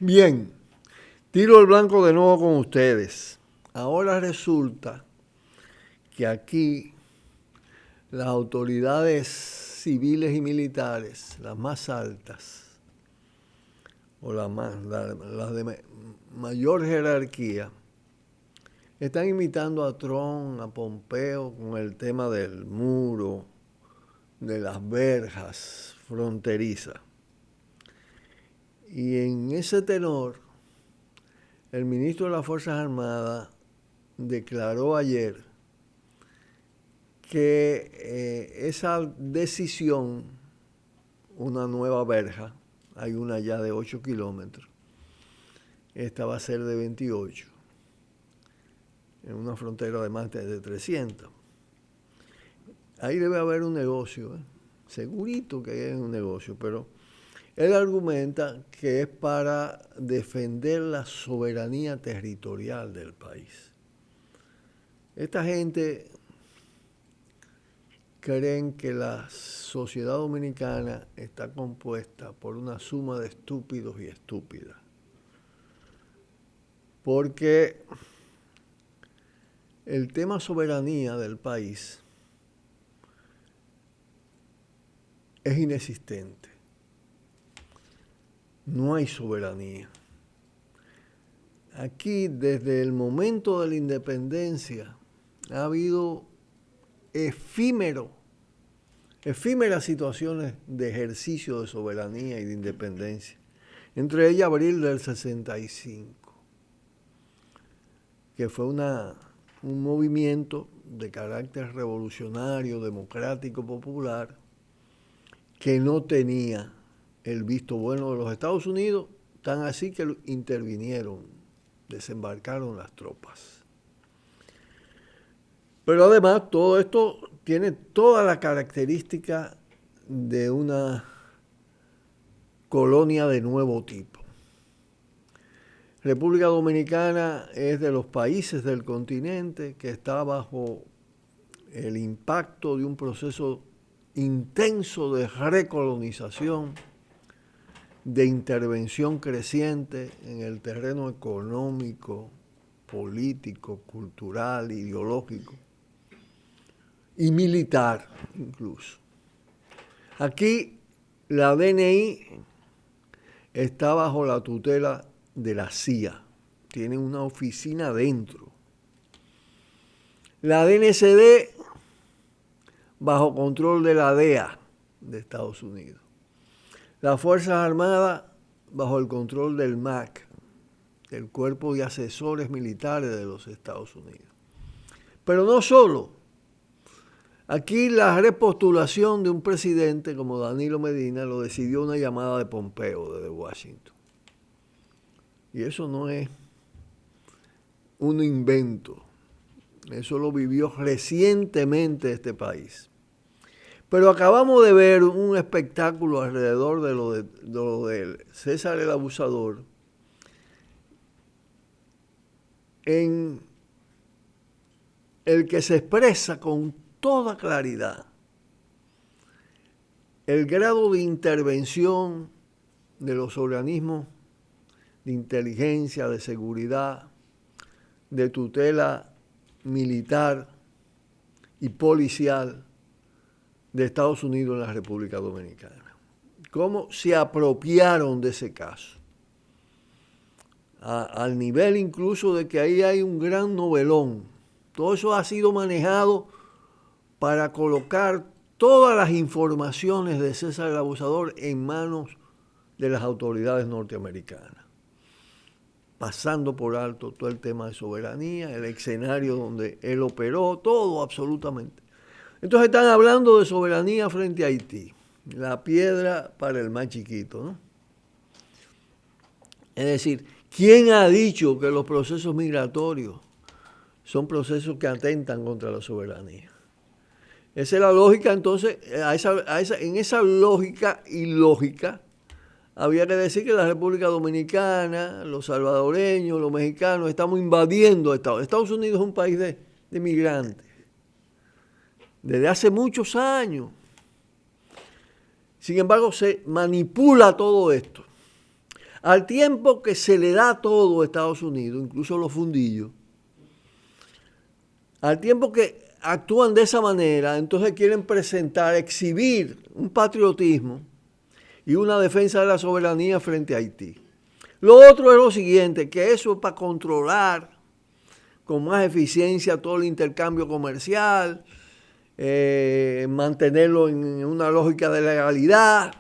Bien, tiro el blanco de nuevo con ustedes. Ahora resulta que aquí las autoridades civiles y militares, las más altas, o las de mayor jerarquía, están invitando a Trump, a Pompeo, con el tema del muro, de las verjas fronterizas. Y en ese tenor, el ministro de las Fuerzas Armadas declaró ayer que esa decisión, una nueva verja, hay una ya de 8 kilómetros, esta va a ser de 28, en una frontera de más de 300. Ahí debe haber un negocio, segurito que hay un negocio, pero él argumenta que es para defender la soberanía territorial del país. Esta gente creen que la sociedad dominicana está compuesta por una suma de estúpidos y estúpidas. Porque el tema soberanía del país es inexistente. No hay soberanía. Aquí, desde el momento de la independencia, ha habido efímeras situaciones de ejercicio de soberanía y de independencia. Entre ellas, abril del 65, que fue un movimiento de carácter revolucionario, democrático, popular, que no tenía el visto bueno de los Estados Unidos, tan así que intervinieron, desembarcaron las tropas. Pero además todo esto tiene toda la característica de una colonia de nuevo tipo. República Dominicana es de los países del continente que está bajo el impacto de un proceso intenso de recolonización, de intervención creciente en el terreno económico, político, cultural, ideológico y militar incluso. Aquí la DNI está bajo la tutela de la CIA, tiene una oficina dentro. La DNCD bajo control de la DEA de Estados Unidos. Las Fuerzas Armadas bajo el control del MAC, del Cuerpo de Asesores Militares de los Estados Unidos. Pero no solo. Aquí la repostulación de un presidente como Danilo Medina lo decidió una llamada de Pompeo desde Washington. Y eso no es un invento. Eso lo vivió recientemente este país. Pero acabamos de ver un espectáculo alrededor de lo de César el Abusador en el que se expresa con toda claridad el grado de intervención de los organismos de inteligencia, de seguridad, de tutela militar y policial de Estados Unidos en la República Dominicana. ¿Cómo se apropiaron de ese caso? Al nivel incluso de que ahí hay un gran novelón. Todo eso ha sido manejado para colocar todas las informaciones de César el Abusador en manos de las autoridades norteamericanas, pasando por alto todo el tema de soberanía, el escenario donde él operó, todo absolutamente. Entonces están hablando de soberanía frente a Haití, la piedra para el más chiquito, ¿no? Es decir, ¿quién ha dicho que los procesos migratorios son procesos que atentan contra la soberanía? Esa es la lógica, entonces, en esa lógica ilógica, había que decir que la República Dominicana, los salvadoreños, los mexicanos, estamos invadiendo Estados Unidos. Estados Unidos es un país de migrantes, desde hace muchos años. Sin embargo, se manipula todo esto. Al tiempo que se le da todo a Estados Unidos, incluso los fundillos, al tiempo que actúan de esa manera, entonces quieren presentar, exhibir un patriotismo y una defensa de la soberanía frente a Haití. Lo otro es lo siguiente, que eso es para controlar con más eficiencia todo el intercambio comercial, mantenerlo en una lógica de legalidad.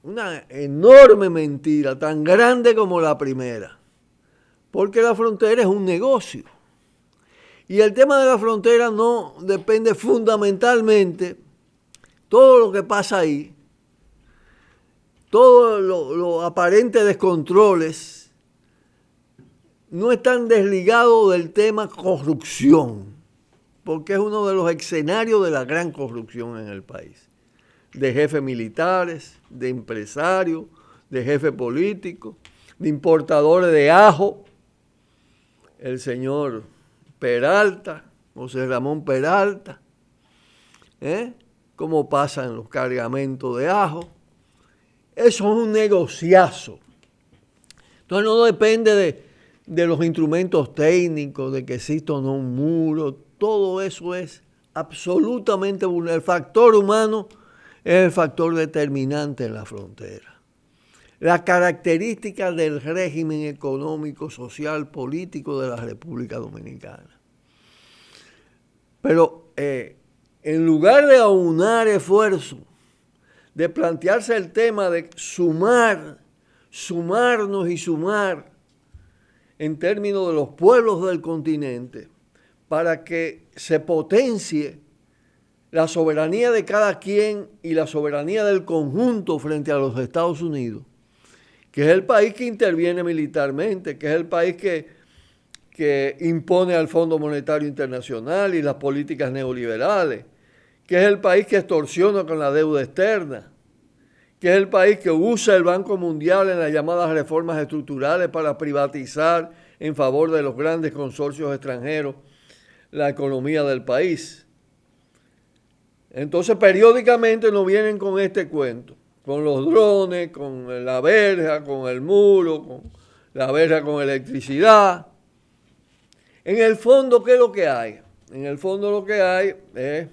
Una enorme mentira, tan grande como la primera, porque la frontera es un negocio. Y el tema de la frontera no depende fundamentalmente, todo lo que pasa ahí, todos los aparentes descontroles, no están desligados del tema corrupción, porque es uno de los escenarios de la gran corrupción en el país. De jefes militares, de empresarios, de jefes políticos, de importadores de ajo, el señor Peralta, José Ramón Peralta, cómo pasan los cargamentos de ajo. Eso es un negociazo. Entonces no depende de los instrumentos técnicos, de que exista o no un muro, todo eso es absolutamente vulnerable. El factor humano es el factor determinante en la frontera. Las características del régimen económico, social, político de la República Dominicana. Pero en lugar de aunar esfuerzos, de plantearse el tema de sumarnos y sumar en términos de los pueblos del continente, para que se potencie la soberanía de cada quien y la soberanía del conjunto frente a los Estados Unidos, que es el país que interviene militarmente, que es el país que impone al Fondo Monetario Internacional y las políticas neoliberales, que es el país que extorsiona con la deuda externa, que es el país que usa el Banco Mundial en las llamadas reformas estructurales para privatizar en favor de los grandes consorcios extranjeros la economía del país. Entonces periódicamente nos vienen con este cuento, con los drones, con la verja, con el muro, con la verja con electricidad. En el fondo, ¿qué es lo que hay? En el fondo lo que hay es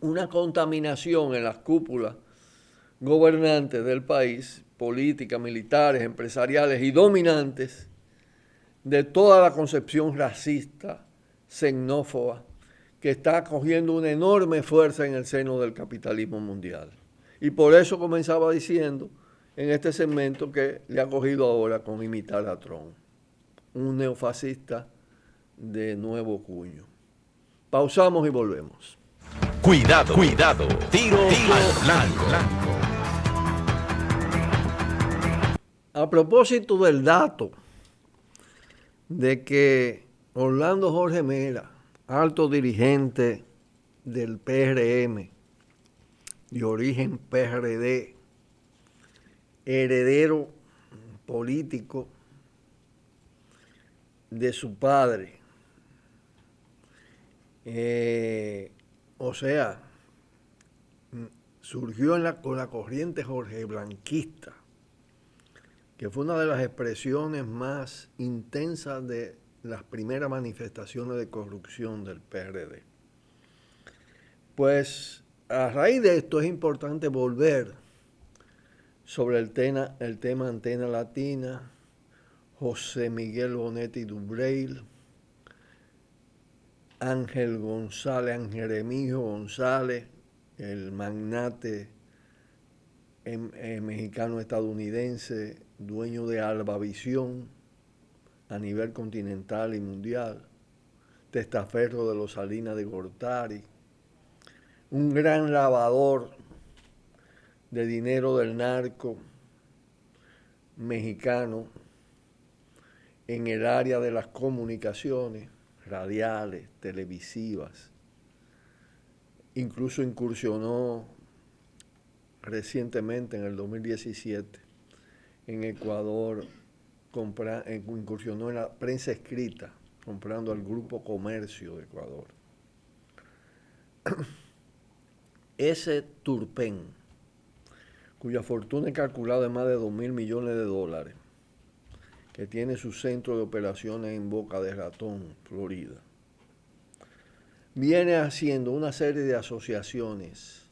una contaminación en las cúpulas gobernantes del país, políticas, militares, empresariales y dominantes, de toda la concepción racista, xenófoba, que está cogiendo una enorme fuerza en el seno del capitalismo mundial. Y por eso comenzaba diciendo en este segmento que le ha cogido ahora con imitar a Trump, un neofascista de nuevo cuño. Pausamos y volvemos. Cuidado, cuidado, tiro al blanco. A propósito del dato de que Orlando Jorge Mera, alto dirigente del PRM, de origen PRD, heredero político de su padre, o sea, surgió con la corriente Jorge Blanquista, que fue una de las expresiones más intensas de las primeras manifestaciones de corrupción del PRD. Pues a raíz de esto es importante volver sobre el tema Antena Latina, José Miguel Bonetti Dubreil, Ángel Remigio González, el magnate mexicano-estadounidense, dueño de Albavisión a nivel continental y mundial, testaferro de los Salinas de Gortari, un gran lavador de dinero del narco mexicano en el área de las comunicaciones radiales, televisivas. Incluso incursionó recientemente, en el 2017, en Ecuador, incursionó en la prensa escrita, comprando al Grupo Comercio de Ecuador. Ese Turpin cuya fortuna es calculada en más de 2.000 millones de dólares, que tiene su centro de operaciones en Boca de Ratón, Florida, viene haciendo una serie de asociaciones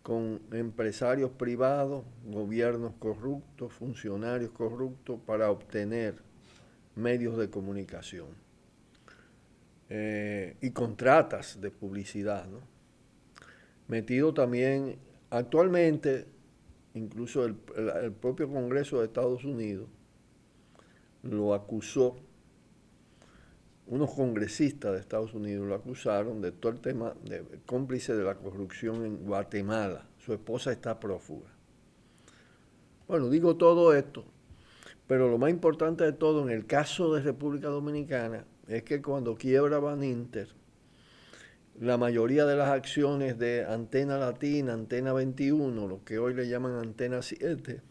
con empresarios privados, gobiernos corruptos, funcionarios corruptos, para obtener medios de comunicación y contratas de publicidad, ¿no? Metido también, actualmente, incluso el propio Congreso de Estados Unidos lo acusó, unos congresistas de Estados Unidos lo acusaron de todo el tema de cómplice de la corrupción en Guatemala. Su esposa está prófuga. Bueno, digo todo esto, pero lo más importante de todo en el caso de República Dominicana es que cuando quiebra Baninter, la mayoría de las acciones de Antena Latina, Antena 21, lo que hoy le llaman Antena 7,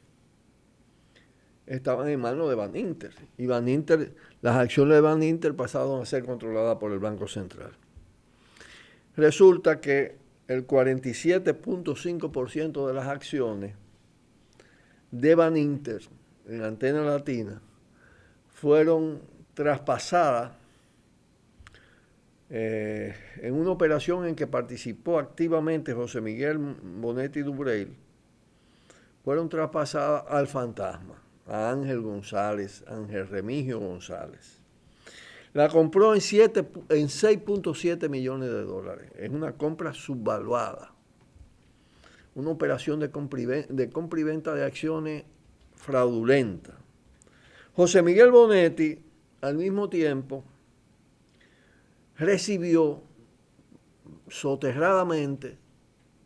estaban en manos de Baninter. Y Baninter, las acciones de Baninter pasaron a ser controladas por el Banco Central. Resulta que el 47.5% de las acciones de Baninter en Antena Latina fueron traspasadas en una operación en que participó activamente José Miguel Bonetti Dubreil. Fueron traspasadas al fantasma, a Ángel González, Ángel Remigio González. La compró en 6.7 millones de dólares. Es una compra subvaluada. Una operación de compra y venta de acciones fraudulenta. José Miguel Bonetti, al mismo tiempo, recibió soterradamente,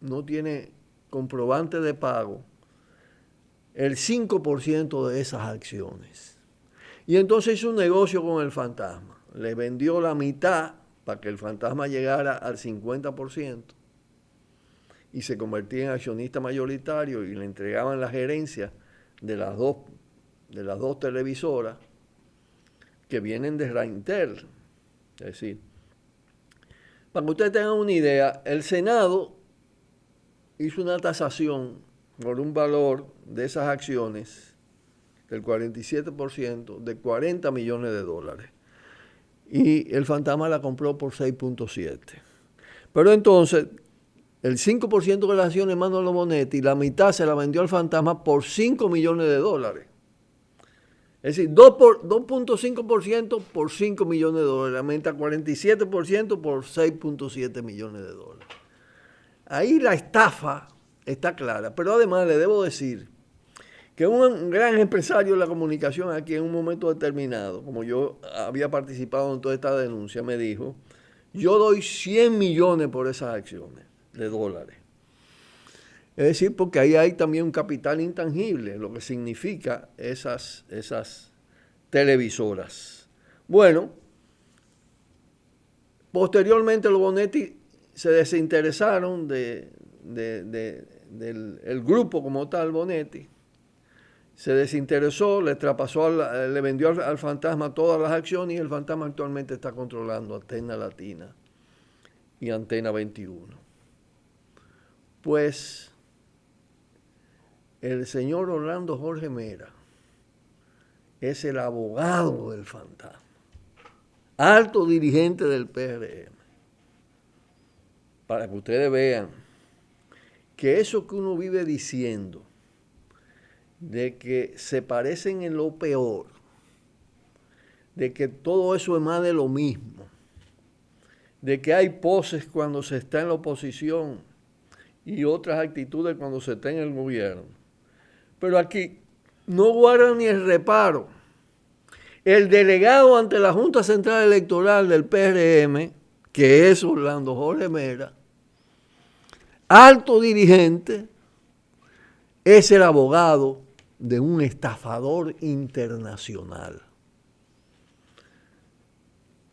no tiene comprobante de pago, el 5% de esas acciones. Y entonces hizo un negocio con el fantasma. Le vendió la mitad para que el fantasma llegara al 50% y se convertía en accionista mayoritario y le entregaban la gerencia de las dos televisoras que vienen de Reintel. Es decir, para que ustedes tengan una idea, el Senado hizo una tasación por un valor de esas acciones del 47% de 40 millones de dólares. Y el fantasma la compró por 6.7. Pero entonces, el 5% de las acciones en manos de los Bonetti, la mitad se la vendió al fantasma por 5 millones de dólares. Es decir, 2.5% por 5 millones de dólares, aumenta 47% por 6.7 millones de dólares. Ahí la estafa está clara, pero además le debo decir que un gran empresario de la comunicación aquí en un momento determinado, como yo había participado en toda esta denuncia, me dijo, yo doy 100 millones por esas acciones de dólares. Es decir, porque ahí hay también un capital intangible, lo que significa esas televisoras. Bueno, posteriormente los Bonetti se desinteresaron del grupo como tal, Bonetti. Se desinteresó, le vendió al fantasma todas las acciones y el fantasma actualmente está controlando Antena Latina y Antena 21. Pues el señor Orlando Jorge Mera es el abogado del fantasma, alto dirigente del PRM. Para que ustedes vean que eso que uno vive diciendo, de que se parecen en lo peor, de que todo eso es más de lo mismo, de que hay poses cuando se está en la oposición y otras actitudes cuando se está en el gobierno. Pero aquí no guardan ni el reparo. El delegado ante la Junta Central Electoral del PRM, que es Orlando Jorge Mera, alto dirigente, es el abogado de un estafador internacional.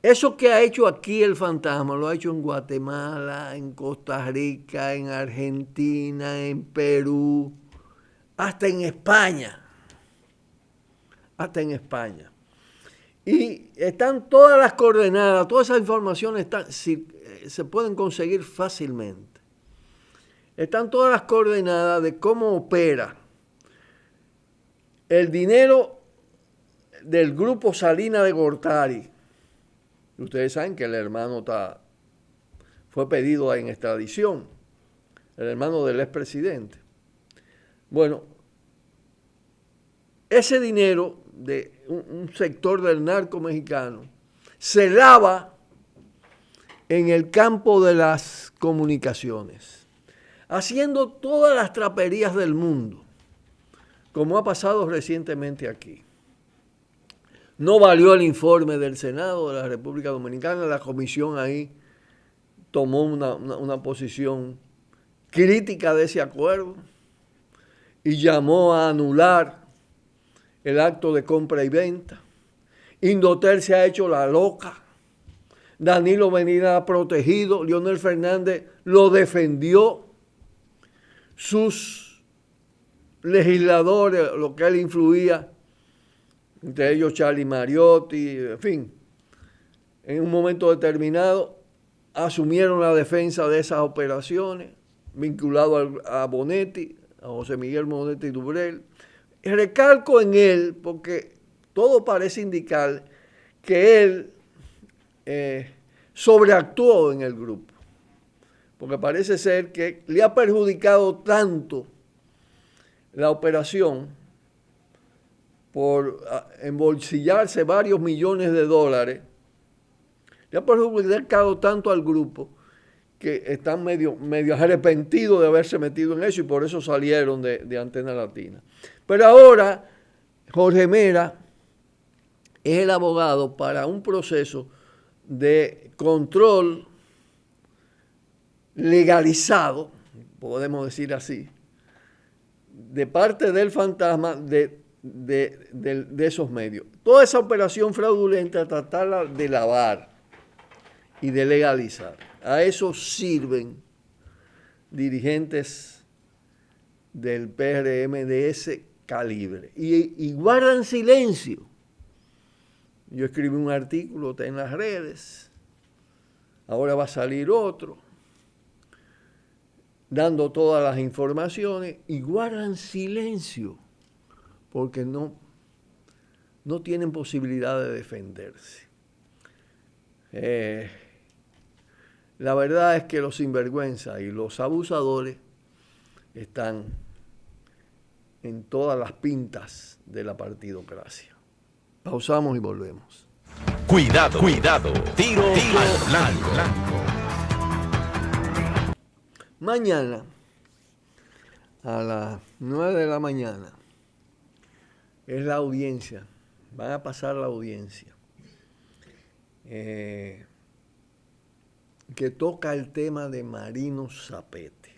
Eso que ha hecho aquí el fantasma, lo ha hecho en Guatemala, en Costa Rica, en Argentina, en Perú, hasta en España. Hasta en España. Y están todas las coordenadas, todas esas informaciones se pueden conseguir fácilmente están todas las coordenadas de cómo opera el dinero del grupo Salinas de Gortari. Ustedes saben que el hermano fue pedido en extradición, el hermano del expresidente. Bueno, ese dinero de un sector del narco mexicano se lava en el campo de las comunicaciones, haciendo todas las traperías del mundo, como ha pasado recientemente aquí. No valió el informe del Senado de la República Dominicana, la comisión ahí tomó una posición crítica de ese acuerdo y llamó a anular el acto de compra y venta. Indotel se ha hecho la loca. Danilo Medina ha protegido. Leonel Fernández lo defendió. Sus legisladores, lo que él influía, entre ellos Charlie Mariotti, en fin, en un momento determinado asumieron la defensa de esas operaciones, vinculado a Bonetti, a José Miguel Bonetti Dubrel. Recalco en él porque todo parece indicar que él sobreactuó en el grupo, porque parece ser que le ha perjudicado tanto la operación por embolsillarse varios millones de dólares, le ha perjudicado tanto al grupo que están medio arrepentidos de haberse metido en eso y por eso salieron de Antena Latina. Pero ahora Jorge Mera es el abogado para un proceso de control legalizado, podemos decir así, de parte del fantasma de esos medios. Toda esa operación fraudulenta, tratarla de lavar y de legalizar. A eso sirven dirigentes del PRM de ese calibre. Y guardan silencio. Yo escribí un artículo, está en las redes, ahora va a salir otro, dando todas las informaciones y guardan silencio porque no tienen posibilidad de defenderse. La verdad es que los sinvergüenzas y los abusadores están en todas las pintas de la partidocracia. Pausamos y volvemos. Cuidado, cuidado. Tiro al blanco. Mañana, a las 9 de la mañana, es la audiencia. Van a pasar la audiencia. Que toca el tema de Marino Zapete.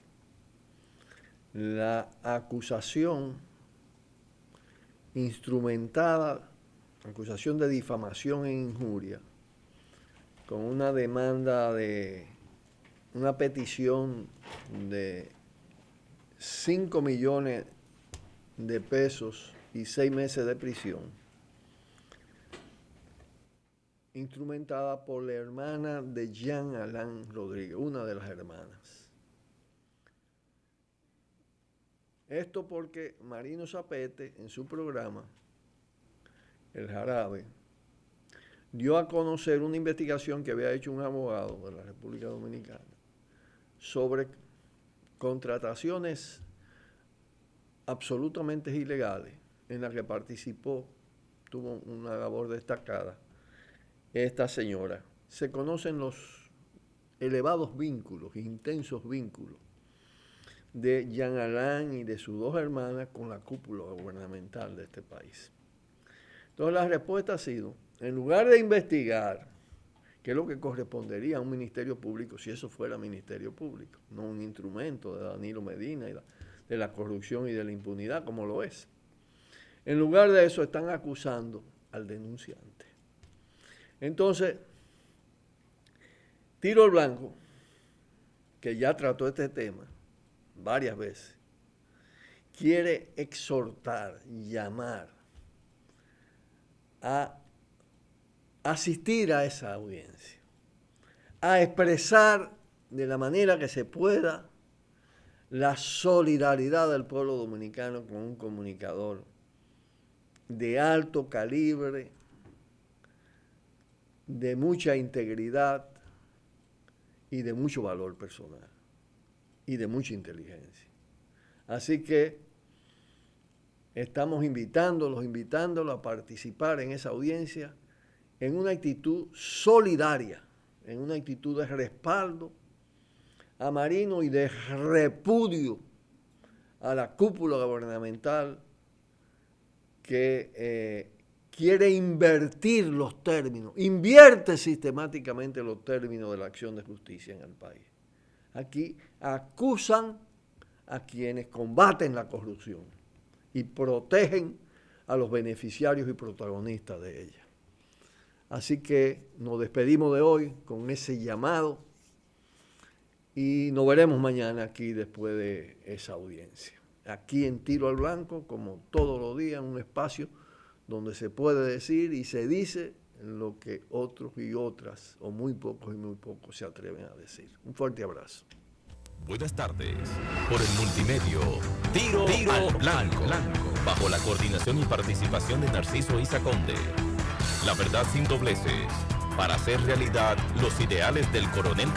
La acusación instrumentada, acusación de difamación e injuria, con una demanda de una petición de 5 millones de pesos y 6 meses de prisión, instrumentada por la hermana de Jean Alain Rodríguez, una de las hermanas. Esto porque Marino Zapete, en su programa, El Jarabe, dio a conocer una investigación que había hecho un abogado de la República Dominicana sobre contrataciones absolutamente ilegales en las que participó, tuvo una labor destacada esta señora. Se conocen los elevados vínculos, intensos vínculos de Jean Alain y de sus dos hermanas con la cúpula gubernamental de este país. Entonces la respuesta ha sido, en lugar de investigar, que es lo que correspondería a un ministerio público, si eso fuera ministerio público, no un instrumento de Danilo Medina y de la corrupción y de la impunidad como lo es. En lugar de eso están acusando al denunciante. Entonces, Tiro al Blanco, que ya trató este tema varias veces, quiere exhortar, llamar a asistir a esa audiencia, a expresar de la manera que se pueda la solidaridad del pueblo dominicano con un comunicador de alto calibre, de mucha integridad y de mucho valor personal y de mucha inteligencia. Así que estamos invitándolos a participar en esa audiencia en una actitud solidaria, en una actitud de respaldo a Marino y de repudio a la cúpula gubernamental que quiere invertir los términos, invierte sistemáticamente los términos de la acción de justicia en el país. Aquí acusan a quienes combaten la corrupción y protegen a los beneficiarios y protagonistas de ella. Así que nos despedimos de hoy con ese llamado y nos veremos mañana aquí después de esa audiencia. Aquí en Tiro al Blanco, como todos los días, un espacio donde se puede decir y se dice lo que otros y otras, o muy pocos se atreven a decir. Un fuerte abrazo. Buenas tardes. Por el multimedio, Tiro al Blanco, bajo la coordinación y participación de Narciso Isa Conde. La verdad sin dobleces, para hacer realidad los ideales del coronel